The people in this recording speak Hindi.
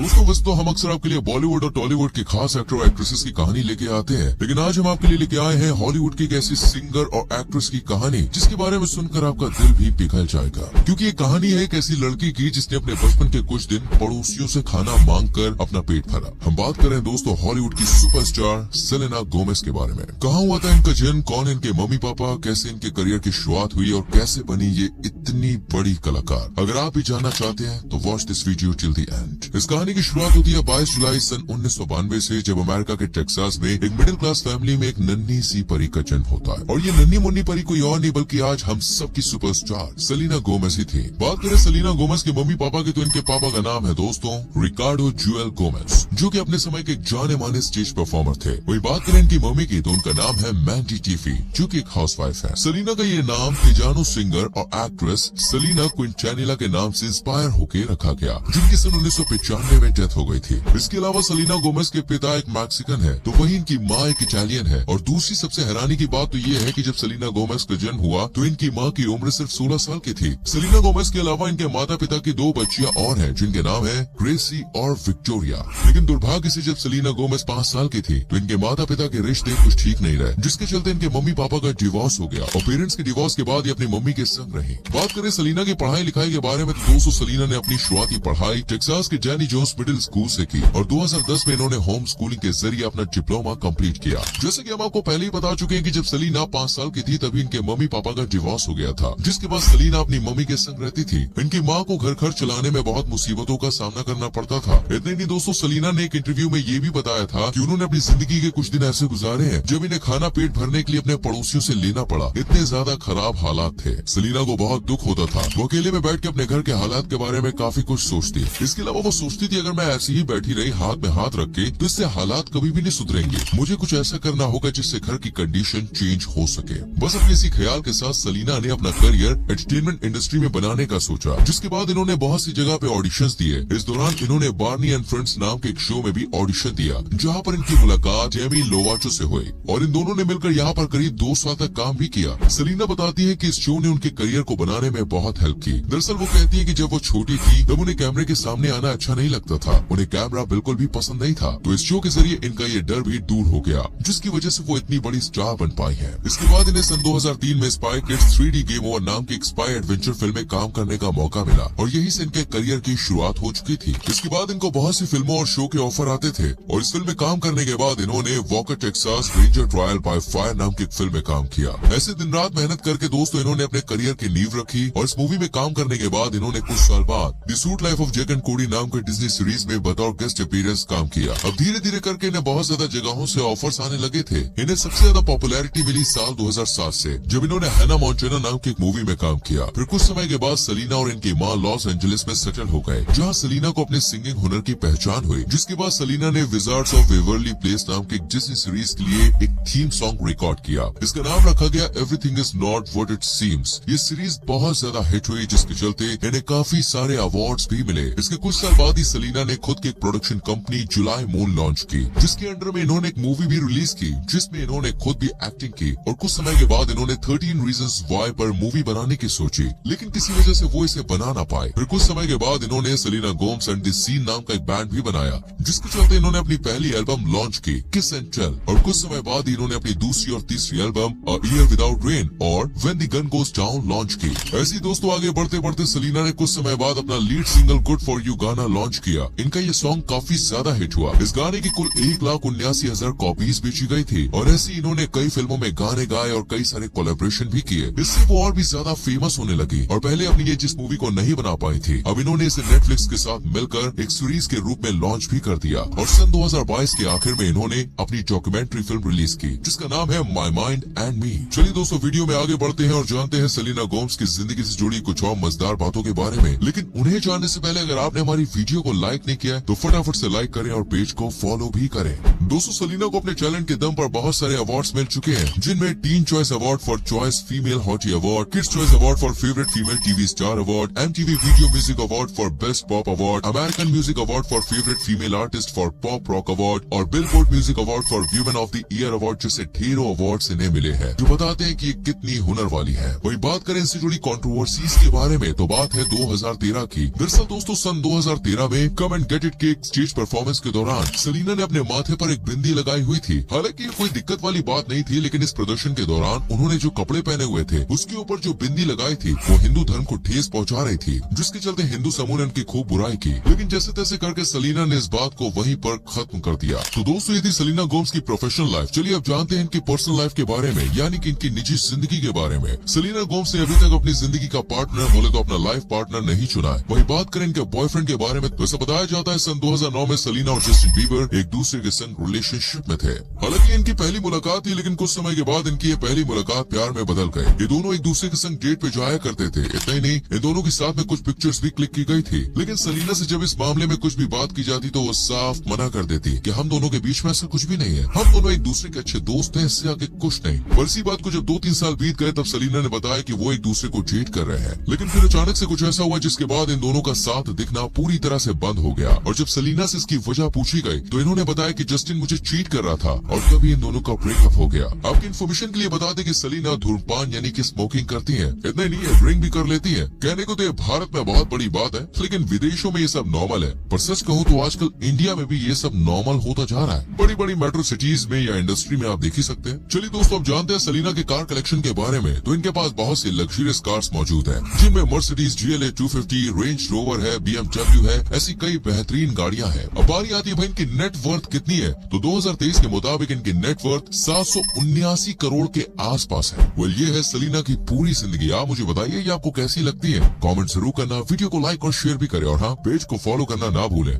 दोस्तों वैसे तो हम अक्सर आपके लिए बॉलीवुड और टॉलीवुड के खास एक्टर और एक्ट्रेसेस की कहानी लेके आते हैं, लेकिन आज हम आपके लिए लेके आए हैं हॉलीवुड की एक ऐसी सिंगर और एक्ट्रेस की कहानी जिसके बारे में सुनकर आपका दिल भी पिघल जाएगा। क्योंकि ये कहानी है एक ऐसी लड़की की जिसने अपने बचपन के कुछ दिन पड़ोसियों से खाना मांग कर अपना पेट भरा। हम बात कर रहे हैं दोस्तों हॉलीवुड की सुपरस्टार सेलेना गोमेज के बारे में। कहाँ हुआ था इनका जन्म, कौन इनके मम्मी पापा, कैसे इनके करियर की शुरुआत हुई और कैसे बनी ये इतनी बड़ी कलाकार। अगर आप भी जानना चाहते हैं तो watch this video till the end. इस कहानी की शुरुआत होती है 22 जुलाई सन 1992 से, जब अमेरिका के टेक्सास में एक मिडिल क्लास फैमिली में एक नन्ही सी परी का जन्म होता है। और ये नन्ही मुन्नी परी कोई और नहीं बल्कि आज हम सबकी सुपरस्टार सेलेना गोमेज ही थी। बात करें सेलेना गोमेज के मम्मी पापा की तो इनके पापा का नाम है दोस्तों रिकार्डो जुएल गोमेज, जो कि अपने समय के एक जाने माने स्टेज परफॉर्मर थे। वही बात करें इनकी मम्मी की तो उनका नाम है मैंडी टिफी, जो कि एक हाउसवाइफ है। सेलेना का ये नाम पिजानो सिंगर और एक्ट्रेस सेलेना क्विंटानिला के नाम से इंस्पायर होकर रखा गया, जिनकी सन 1995 में डेथ हो गई थी। इसके अलावा सेलेना गोमेज के पिता एक मैक्सिकन है तो वही इनकी माँ एक इटालियन है। और दूसरी सबसे हैरानी की बात तो ये है कि जब सेलेना गोमेज का जन्म हुआ तो इनकी माँ की उम्र सिर्फ 16 साल की थी। सेलेना गोमेज के अलावा इनके माता पिता की 2 बच्चियां और हैं, जिनके नाम है ग्रेसी और विक्टोरिया। लेकिन दुर्भाग्य से जब सेलेना गोमेज 5 साल की थी तो इनके माता पिता के रिश्ते कुछ ठीक नहीं रहे, जिसके चलते इनके मम्मी पापा का डिवोर्स हो गया और पेरेंट्स के डिवोर्स के बाद ये अपनी मम्मी के संग रही। बात करें सेलेना की पढ़ाई लिखाई के बारे में तो दोस्तों सेलेना ने अपनी शुरुआती पढ़ाई टेक्सास के जैनी जोन्स मिडिल स्कूल से की और 2010 में इन्होंने होम स्कूलिंग के जरिए अपना डिप्लोमा कंप्लीट किया। जैसे कि हम आपको पहले ही बता चुके हैं कि जब सेलेना 5 साल की थी तभी इनके मम्मी पापा का डिवोर्स हो गया था, जिसके बाद सेलेना अपनी मम्मी के संग रहती थी। इनकी माँ को घर खर्च चलाने में बहुत मुसीबतों का सामना करना पड़ता था। इतने नहीं दोस्तों सेलेना ने एक इंटरव्यू में ये भी बताया था कि उन्होंने अपनी जिंदगी के कुछ दिन ऐसे गुजारे हैं जब इन्हें खाना पेट भरने के लिए अपने पड़ोसियों से लेना पड़ा। इतने ज्यादा खराब हालात थे। सेलेना को बहुत दुख होता था। वो अकेले में बैठ के अपने घर के हालात के बारे में काफी कुछ सोचती। इसके अलावा वो सोचती थी अगर मैं ऐसी ही बैठी रही हाथ में हाथ रख के तो इससे हालात कभी भी नहीं सुधरेंगे। मुझे कुछ ऐसा करना होगा जिससे घर की कंडीशन चेंज हो सके। बस अपने इसी ख्याल के साथ सेलेना ने अपना करियर एंटरटेनमेंट इंडस्ट्री में बनाने का सोचा, जिसके बाद इन्होंने बहुत सी जगह पे ऑडिशंस दिए। इस दौरान इन्होंने बार्नी एंड फ्रेंड्स नाम के एक शो में भी ऑडिशन दिया, जहाँ पर इनकी मुलाकात डेमी लोवाटो से हुई और इन दोनों ने मिलकर यहाँ पर करीब 2 साल तक काम भी किया। सेलेना बताती है कि इस शो ने उनके करियर को बनाने में बहुत हेल्प की। दरअसल वो कहती है कि जब वो छोटी थी तब उन्हें कैमरे के सामने आना अच्छा नहीं लगता था, उन्हें कैमरा बिल्कुल भी पसंद नहीं था। तो इस शो के जरिए इनका ये डर भी दूर हो गया, जिसकी वजह से वो इतनी बड़ी स्टार बन पाई है। इसके बाद इन्हें सन 2003 में spy kids 3D game over नाम की एक स्पाई एडवेंचर फिल्म में काम करने का मौका मिला और यही से इनके करियर की शुरुआत हो चुकी थी। इसके बाद इनको बहुत सी फिल्मों और शो के ऑफर आते थे और इस फिल्म में काम करने के बाद इन्होंने walker Texas ranger trial by fire नाम की एक फिल्म में काम किया। ऐसे दिन रात मेहनत करके दोस्तों इन्होंने अपने करियर की नींव रखी और इस मूवी में काम करने के बाद इन्होंने कुछ साल बाद the suite life of Jack and Cody नाम के डिज्नी सीरीज में बतौर गेस्ट अपीयरेंस काम किया। अब धीरे धीरे करके इन्हें बहुत ज्यादा जगहों से ऑफर्स आने लगे थे। इन्हें सबसे ज्यादा पॉपुलैरिटी मिली साल 2007 से, जब इन्होंने हैना मोंटेना नाम की एक मूवी में काम किया। फिर कुछ समय के बाद सेलेना और इनकी माँ लॉस एंजलिस में सेटल हो गए, जहाँ सेलेना को अपने सिंगिंग हुनर की पहचान हुई। जिसके बाद सेलेना ने विजार्ड्स ऑफ वेवरली प्लेस नाम के डिज्नी सीरीज के लिए एक थीम सॉन्ग रिकॉर्ड किया। इसका नाम रखा गया everything is not what it seems. ये सीरीज बहुत ज्यादा हिट हुई, जिसके चलते इन्हें काफी सारे अवार्ड्स भी मिले। इसके कुछ साल बाद ही सेलेना ने खुद की एक प्रोडक्शन कंपनी जुलाई मून लॉन्च की, जिसके अंडर में इन्होंने एक मूवी भी रिलीज की, जिसमें इन्होंने खुद भी एक्टिंग की। और कुछ समय के बाद इन्होंने 13 रीजंस व्हाई पर मूवी बनाने की सोची, लेकिन किसी वजह से वो इसे बना ना पाए। फिर कुछ समय के बाद इन्होंने Selena Gomez and the Scene नाम का एक बैंड भी बनाया, जिसके चलते इन्होंने अपनी पहली एल्बम लॉन्च की किस एंड टेल। और कुछ समय बाद इन्होंने अपनी दूसरी और तीसरी album a year without rain और when the gun goes down launch की। ऐसी दोस्तों आगे बढ़ते बढ़ते सेलेना ने कुछ समय बाद अपना lead single good for you गाना लॉन्च किया। इनका ये सॉन्ग काफी ज्यादा हिट हुआ। इस गाने की कुल 1,79,000 कॉपीज बेची गई थी और ऐसे इन्होंने कई फिल्मों में गाने गाए और कई सारे कोलैबोरेशन भी किए। इससे वो और भी ज्यादा फेमस होने लगी और पहले अपनी ये जिस मूवी को नहीं बना पाई थी, अब इन्होंने इसे नेटफ्लिक्स के साथ मिलकर एक सीरीज के रूप में लॉन्च भी कर दिया। और सन 2022 के आखिर में इन्होंने अपनी डॉक्यूमेंट्री फिल्म रिलीज की, जिसका नाम है माई माइंड एंड मी। चलिए दोस्तों वीडियो में आगे बढ़ते हैं और जानते हैं सेलेना गोमेज की जिंदगी से जुड़ी कुछ और मजेदार बातों के बारे में। लेकिन उन्हें जानने से पहले अगर आपने हमारी वीडियो को लाइक नहीं किया तो फटाफट से लाइक करें और पेज को फॉलो भी करें। दोस्तों सेलेना को अपने टैलेंट के दम पर बहुत सारे अवार्ड्स मिल चुके हैं, जिनमें teen choice award for choice female hottie award, kids choice award for favourite female TV star award, MTV video music award for best pop award, American music award for favourite female artist for pop rock award और Billboard music award for women of the year award जैसे ढेरों अवार्ड्स इन्हें मिले हैं, जो बताते हैं कि ये कितनी हुनर वाली है। वही बात करें इनसे जुड़ी कंट्रोवर्सीज के बारे में तो बात है 2013 की। दरअसल दोस्तों सन 2013 में कम एंड गेट इट के स्टेज परफॉर्मेंस के दौरान सलीना ने अपने माथे पर एक बिंदी लगाई हुई थी। हालांकि ये कोई दिक्कत वाली बात नहीं थी, लेकिन इस प्रदर्शन के दौरान उन्होंने जो कपड़े पहने हुए थे उसके ऊपर जो बिंदी लगाई थी वो हिंदू धर्म को ठेस पहुंचा रही थी, जिसके चलते हिंदू समूह ने उनकी खूब बुराई की। लेकिन जैसे तैसे करके सलीना ने इस बात को वहीं पर खत्म कर दिया। तो दोस्तों ये थी सलीना गोम्स की प्रोफेशनल लाइफ। चलिए अब जानते हैं इनकी पर्सनल लाइफ के बारे में, यानी कि इनकी निजी जिंदगी के बारे में। सलीना गोम्स ने अभी तक अपनी जिंदगी का पार्टनर बोले तो अपना लाइफ पार्टनर नहीं चुना है। वही बात करें इनके बॉयफ्रेंड के बारे में तो ऐसा बताया जाता है सन 2009 में सलीना और जस्टिन बीबर एक दूसरे के संग रिलेशनशिप में थे। हालांकि इनकी पहली मुलाकात थी, लेकिन कुछ समय के बाद इनकी ये पहली मुलाकात प्यार में बदल गए। ये दोनों एक दूसरे के संग डेट पे जाया करते थे। इतना ही नहीं, इन दोनों के साथ में कुछ पिक्चर्स भी क्लिक की गई थी। लेकिन सलीना से जब इस मामले में कुछ भी बात की जाती तो वो साफ मना कर देती कि हम दोनों के बीच में ऐसा कुछ भी नहीं है, हम दोनों एक दूसरे के अच्छे दोस्त हैं, इससे आगे कुछ नहीं। पर इसी बात को जब 2-3 साल बीत गए तब सलीना ने बताया कि वो एक दूसरे को डेट कर रहे हैं। लेकिन फिर अचानक से कुछ ऐसा हुआ जिसके बाद इन दोनों का साथ दिखना पूरी तरह से बंद हो गया। और जब सलीना से इसकी वजह पूछी गई तो इन्होंने बताया कि जस्टिन मुझे चीट कर रहा था और तभी इन दोनों का ब्रेकअप हो गया। आपकी इन्फॉर्मेशन के लिए बता दें कि सलीना धूम्रपान यानी कि स्मोकिंग करती है। इतना ही नहीं है, ड्रिंक भी कर लेती है। कहने को तो ये भारत में बहुत बड़ी बात है, लेकिन विदेशों में ये सब नॉर्मल है। पर सच कहूँ तो आजकल इंडिया में भी ये सब नॉर्मल होता जा रहा है। बड़ी बड़ी मेट्रो सिटीज में या इंडस्ट्री में आप देख ही सकते हैं। चलिए दोस्तों अब जानते हैं सलीना के कार कलेक्शन के बारे में। तो इनके पास बहुत सी लग्जरियस कार्स मौजूद है, जिनमें मर्सिडीज GLA 250, रेंज रोवर है, BMW है, ऐसी कई बेहतरीन गाड़ियां हैं। अब बारी आती है भाई इनकी नेट वर्थ कितनी है। तो 2023 के मुताबिक इनकी नेट वर्थ 779 करोड़ के आसपास है। ये है सलीना की पूरी जिंदगी। आप मुझे बताइए ये आपको कैसी लगती है, कमेंट जरूर करना, वीडियो को लाइक और शेयर भी करें और हाँ, पेज को फॉलो करना ना भूलें।